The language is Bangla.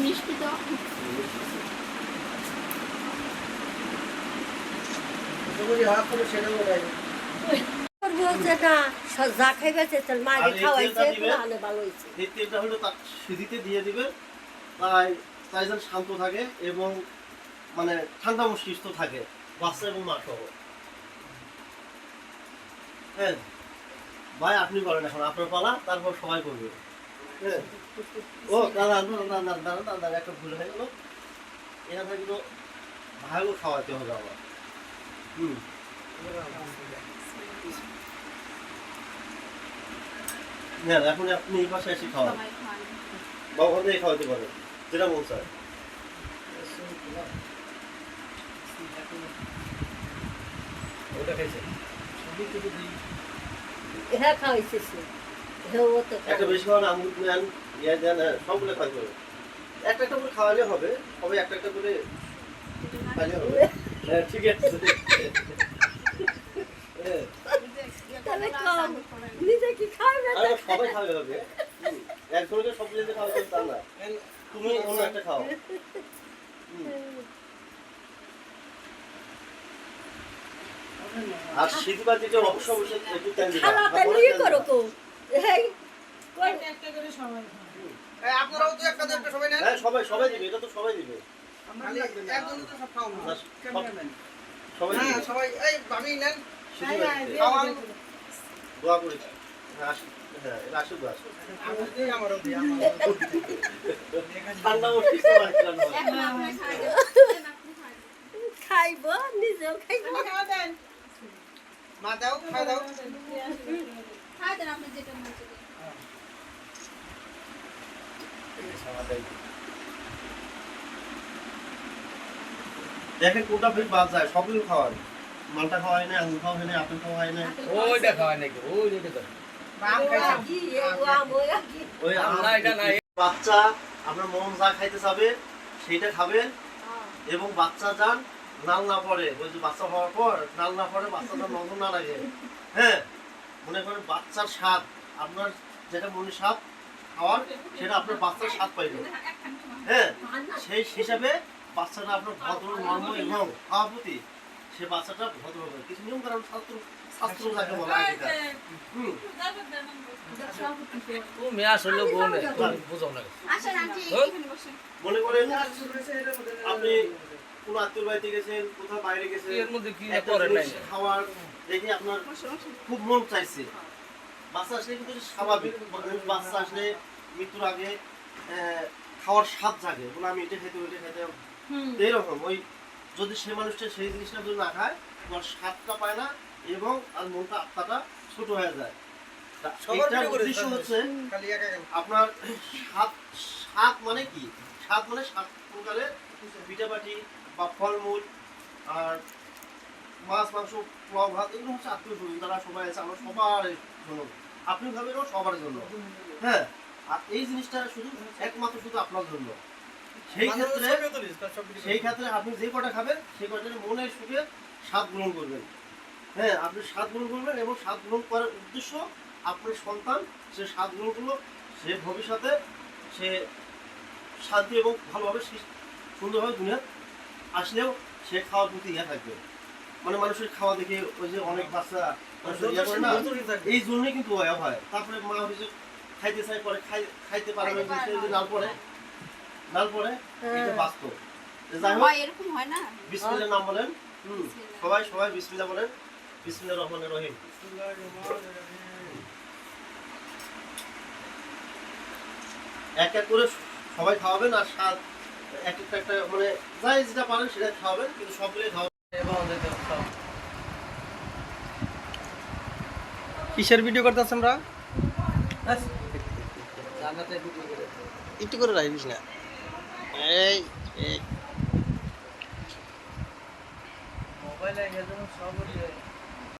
মিষ্টি তো যা খাইবে তার মাকে খাওয়াইছে ভালো হয়েছে। এই তেলটা হলো তার সিঁড়িতে দিয়ে দিবে, তাই তাই যেন শান্ত থাকে এবং মানে ঠান্ডা মস্তিষ্ক থাকে বাচ্চা এবং মা সহ। হ্যাঁ ভাই আপনি করেন এখন আপনার পালা, তারপর সবাই করবে। হ্যাঁ ও দাদা দাদা দাদা দাদা একটা ভুল হয়ে গেল, এখানে কিন্তু ভাইও খাওয়াতে হবে আবার। হ্যাঁ এখন আপনি এই পাশে এসে খাওয়ান বা ওখান থেকে খাওয়াতে পারেন যেটা মন চায়। হ্যাঁ খাওয়াইছে একটা বেশি খাওয়ান, আঙুর নেন, ইয়ে দেন, সবগুলো খাওয়াতে হবে। একটা একটা করে খাওয়ালে হবে, সবাই একটা একটা করে খাওয়ালে হবে। হ্যাঁ ঠিক আছে। সবাই খাওয়াবে হবে, একজনকে সব জিনিস খাওয়াতে তা না, তুমি অন্য একটা খাও। আর শীতকাল থেকে অবশ্য অবশ্যই একটু তেল দিবা। আপনারাও তো একটা দেড়টা সবাই নেন। হ্যাঁ সবাই সবাই দিবে, এটা তো সবাই দিবে। একজন তো সব খাওয়াবো না। সবাই হ্যাঁ দিবে। সবাই এই ভাবি নেন। খাওয়ান দোয়া করি। হ্যাঁ হ্যাঁ এটা আসুক আসুক। আমারও দিই ঠান্ডা মস্তিষ্ক রাখলাম না। খাইব নিজেও খাইব। মা দাও খাই দাও। খাই দেন আপনি যেটা মন চায়। দেখেন কোনটা ফিট বাদ যায়, সবগুলো খাওয়ান। মালটা খাওয়াই না, আঙুর খাওয়াই না, আপেল খাওয়াই না। ওইটা খাওয়াই নাকি, ওই যেটা আম খাইছেন। ওই না এটা নাই। বাচ্চা আপনার মন যা খাইতে চাবে সেইটা খাবেন, এবং বাচ্চা যান নাল না পড়ে, ওই যে বাচ্চা হওয়ার পর নাল না পড়ে, বাচ্চাটা নজর না লাগে। হ্যাঁ মনে করেন বাচ্চার স্বাদ, আপনার যেটা মনে স্বাদ খাওয়ার, সেটা আপনার বাচ্চার স্বাদ পাইবে। হ্যাঁ সেই হিসাবে বাচ্চাটা আপনার ভদ্র নর্ম এবং খাওয়ার সে বাচ্চাটা ভদ্র হবে। কিছু নিয়ম কারণ শাস্ত্র শাস্ত্র যাকে বলা হয় এটা। তুমি আসলে বোন বুঝো না। আসেন আন্টি এখানে বসেন। মনে করেন আপনি কোন আত্মীয় বাড়িতে গেছেন, কোথাও বাইরে গেছেন, এর মধ্যে কি একটা করে নাই? জিনিস খাওয়ার দেখে আপনার খুব মন চাইছে। বাচ্চা আসলে কিন্তু স্বাভাবিক, বাচ্চা আসলে মৃত্যুর আগে খাওয়ার স্বাদ জাগে, বলে আমি এটা খেতে ওইটা খেতে। এইরকম ওই যদি সে মানুষটা সেই জিনিসটা যদি না খায়, তোমার স্বাদটা পায় না এবং আর মনটা আত্মাটা ছোট হয়ে যায়। এটার উদ্দেশ্য হচ্ছে আপনার স্বাদ। স্বাদ মানে কি? স্বাদ মানে সাত প্রকারের পিঠাপাটি বা ফলমূল আর মাছ মাংস পোলাও ভাত, এগুলো হচ্ছে আত্মীয় স্বজন তারা সবাই আছে, আমরা সবার জন্য, আপনি ভাবেন সবার জন্য। হ্যাঁ আর এই জিনিসটা শুধু একমাত্র শুধু আপনার জন্য। সেই ক্ষেত্রে আপনি যে কটা খাবেন সেই কটা মনের সুখে স্বাদ গ্রহণ করবেন। হ্যাঁ আপনি স্বাদ গ্রহণ করবেন এবং স্বাদ গ্রহণ করার উদ্দেশ্য আপনার সন্তান সে স্বাদ গ্রহণ করলো, সে ভবিষ্যতে সে শান্তি এবং ভালোভাবে সুন্দরভাবে দুনিয়া আসলেও সে খাওয়ার প্রতি ইয়ে থাকবে। মানে মানুষের খাওয়া দেখে ওই যে অনেক বাচ্চা ইয়ে করে না, এই জন্যই কিন্তু হয়। তারপরে মা হয়েছে খাইতে চাই, পরে খাইতে পারে না, ডাল পরে এটা বাস্তব। যাই হোক এরকম হয় না। বিসমিল্লাহর নাম বলেন। সবাই সবাই বিসমিল্লাহ বলেন। বিসমিল্লাহির রহমানির রহিম। এক এক করে সবাই খাওয়াবেন আর স্বাদ এক একটা মানে যাই যেটা পারেন সেটা খাওয়াবেন, কিন্তু সবগুলোই খাওয়াবেন। কিসের ভিডিও করতেছ আমরা? একটু করে রাখিস না। এই মোবাইলে